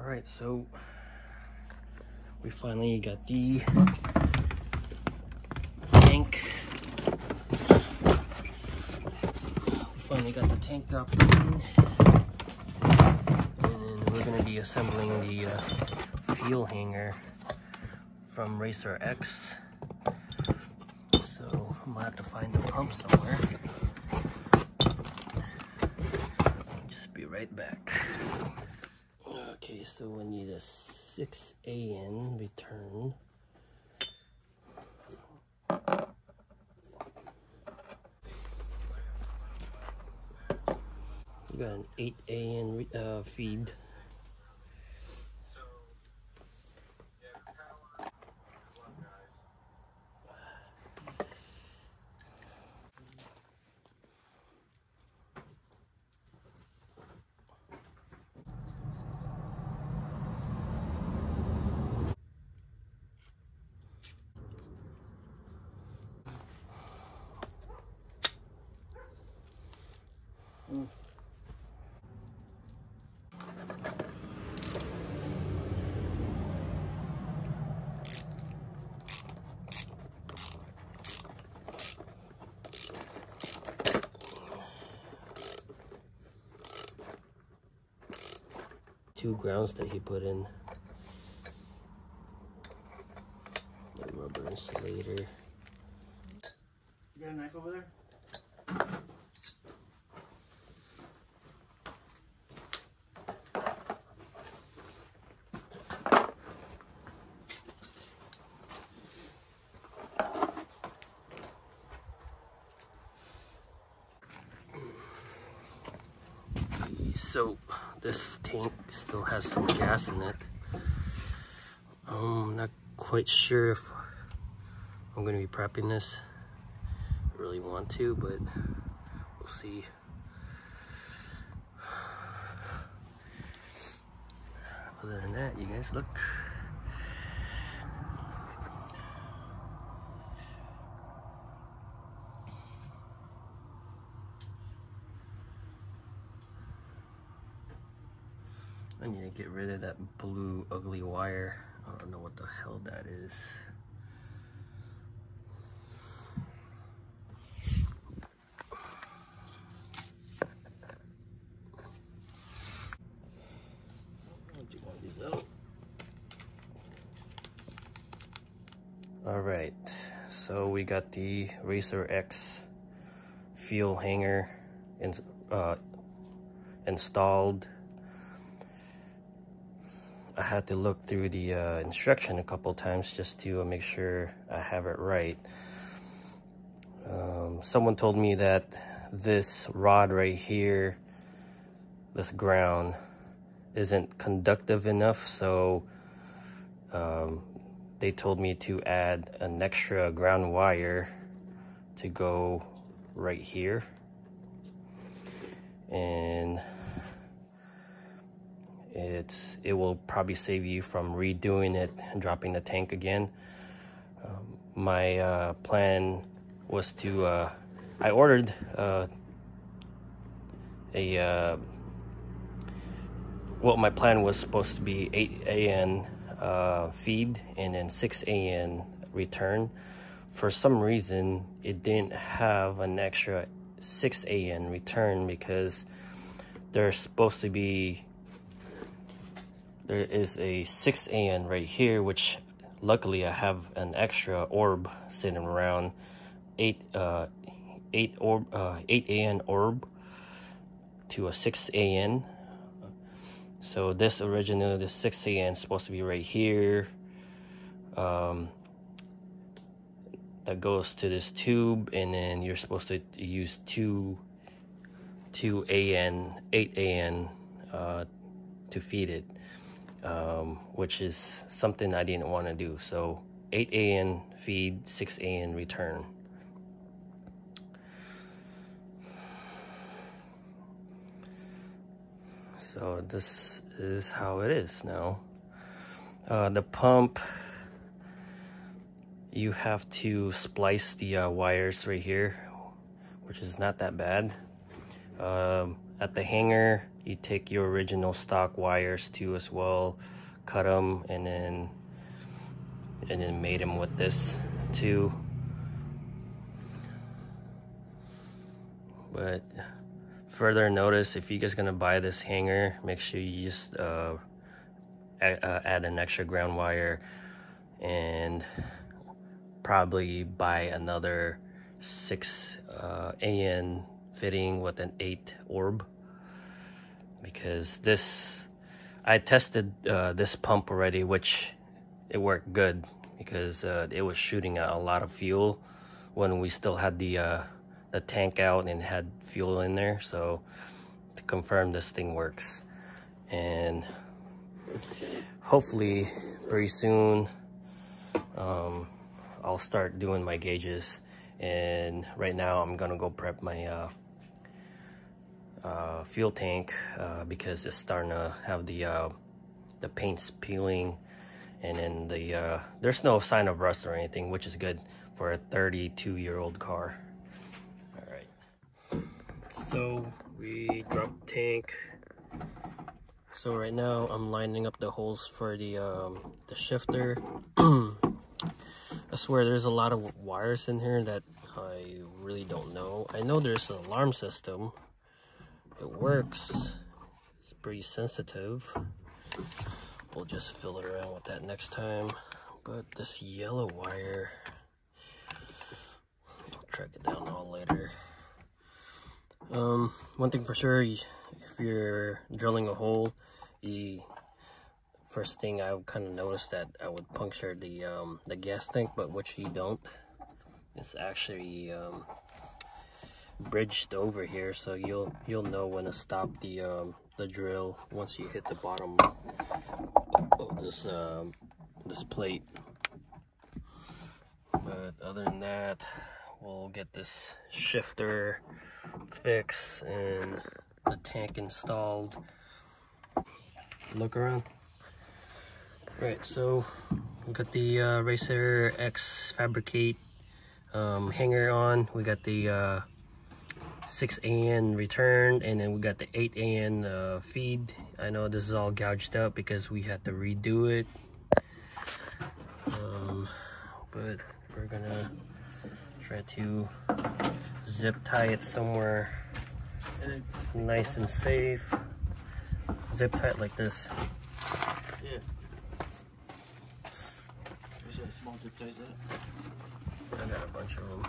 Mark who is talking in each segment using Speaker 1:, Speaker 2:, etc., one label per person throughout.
Speaker 1: Alright, so we finally got the tank. Dropped in. And then we're going to be assembling the fuel hanger from Racer X. So I'm going to have to find the pump somewhere. Just be right back. Okay, so I need a 6AN return. We got an 8AN feed. Two grounds that he put in. The rubber insulator.
Speaker 2: You got a knife over there?
Speaker 1: So this tank still has some gas in it. I'm not quite sure if I'm going to be prepping this. I really want to, but we'll see. Other than that, you guys look. I need to get rid of that blue ugly wire. I don't know what the hell that is. I'll take one of these out. Alright, so we got the Racer X fuel hanger installed. I had to look through the instruction a couple times just to make sure I have it right. Someone told me that this rod right here, this ground, isn't conductive enough, so they told me to add an extra ground wire to go right here. And it will probably save you from redoing it and dropping the tank again. My plan was to I ordered well, my plan was supposed to be 8AN feed and then 6AN return. For some reason it didn't have an extra 6AN return because there's supposed to be, there is a 6AN right here, which luckily I have an extra orb sitting around, 8AN orb to a 6AN. So this 6AN is supposed to be right here. That goes to this tube, and then you're supposed to use 8AN to feed it. Which is something I didn't want to do. So 8AN feed, 6AN return. So this is how it is now. The pump, you have to splice the wires right here, which is not that bad. I at the hanger, you take your original stock wires too as well, cut them, and then made them with this too. But further notice, if you guys gonna buy this hanger, make sure you just add an extra ground wire, and probably buy another 6 AN fitting with an 8 orb, because this, I tested this pump already, which it worked good, because it was shooting out a lot of fuel when we still had the tank out and had fuel in there. So to confirm this thing works, and hopefully pretty soon I'll start doing my gauges. And right now I'm gonna go prep my fuel tank because it's starting to have the paint's peeling, and then there's no sign of rust or anything, which is good for a 32-year-old car. All right, so we dropped the tank. So right now I'm lining up the holes for the shifter. I swear there's a lot of wires in here that I really don't know. I know there's an alarm system. It works. It's pretty sensitive. We'll just fill it around with that next time. But this yellow wire, I'll track it down all later. One thing for sure, if you're drilling a hole, first thing I would kind of notice that I would puncture the gas tank, but which you don't. It's actually bridged over here, so you'll know when to stop the drill once you hit the bottom of this plate. But other than that, we'll get this shifter fixed and the tank installed. Look around. Right, so we got the Racer X Fabricate hanger on. We got the 6 AN return, and then we got the 8 AN feed. I know this is all gouged up because we had to redo it, but we're gonna try to zip tie it somewhere it's nice and safe. Zip tie it like this.
Speaker 2: Yeah. There's a small zip ties there.
Speaker 1: I got a bunch of them.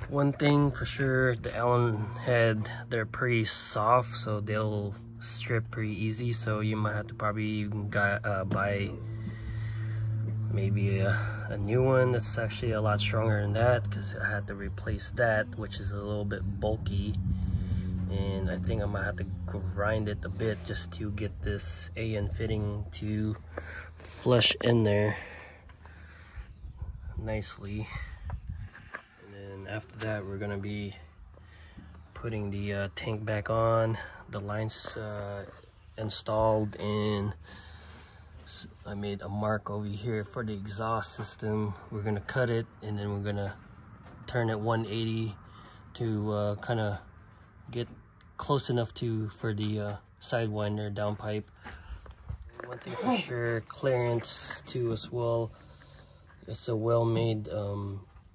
Speaker 1: One thing for sure, the Allen head, they're pretty soft, so they'll strip pretty easy. So you might have to probably buy maybe a new one that's actually a lot stronger than that, because I had to replace that, which is a little bit bulky. And I think I might have to grind it a bit just to get this AN fitting to flush in there nicely. And then after that, we're gonna be putting the tank back on. The lines installed, and I made a mark over here for the exhaust system. We're gonna cut it, and then we're gonna turn it 180 to kind of get close enough for the sidewinder downpipe. One thing for sure, clearance too as well. It's a well-made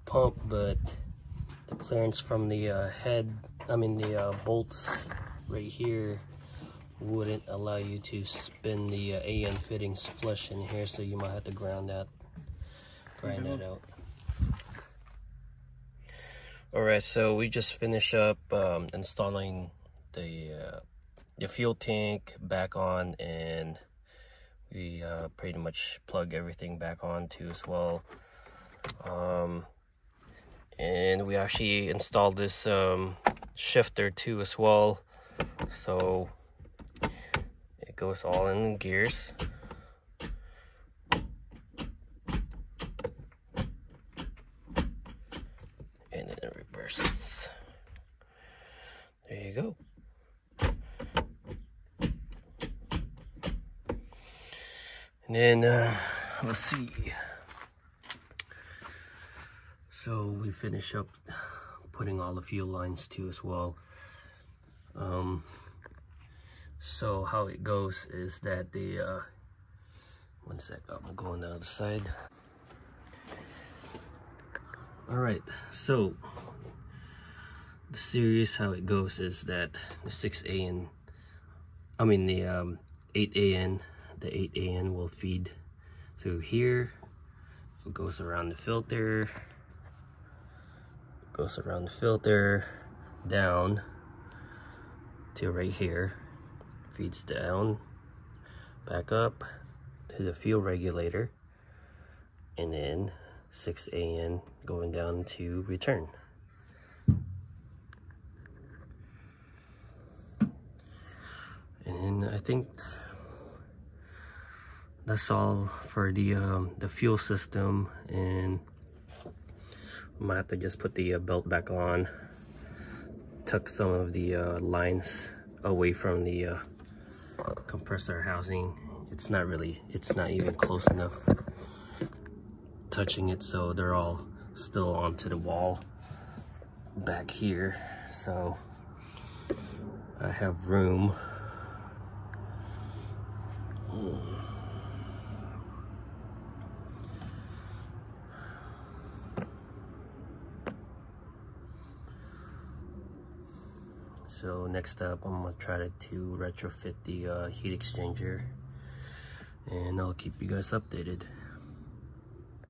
Speaker 1: pump, but the clearance from the the bolts right here wouldn't allow you to spin the AN fittings flush in here, so you might have to grind that out. Alright, so we just finished up installing the fuel tank back on, and we pretty much plug everything back on too as well. And we actually installed this shifter too as well, so it goes all in gears. And then it reverses. There you go. And then let's see. So we finish up putting all the fuel lines too as well. So how it goes is that the one sec, I'm going the other side. All right, so the series, how it goes is that the 6AN, I mean the 8AN, the 8AN will feed through here. It goes around the filter, down to right here, feeds down, back up to the fuel regulator, and then 6AN going down to return. And I think that's all for the fuel system, and I might have to just put the belt back on, tuck some of the lines away from the compressor housing. It's not even close enough touching it, so they're all still onto the wall back here, so I have room. So next up, I'm gonna try to retrofit the heat exchanger, and I'll keep you guys updated.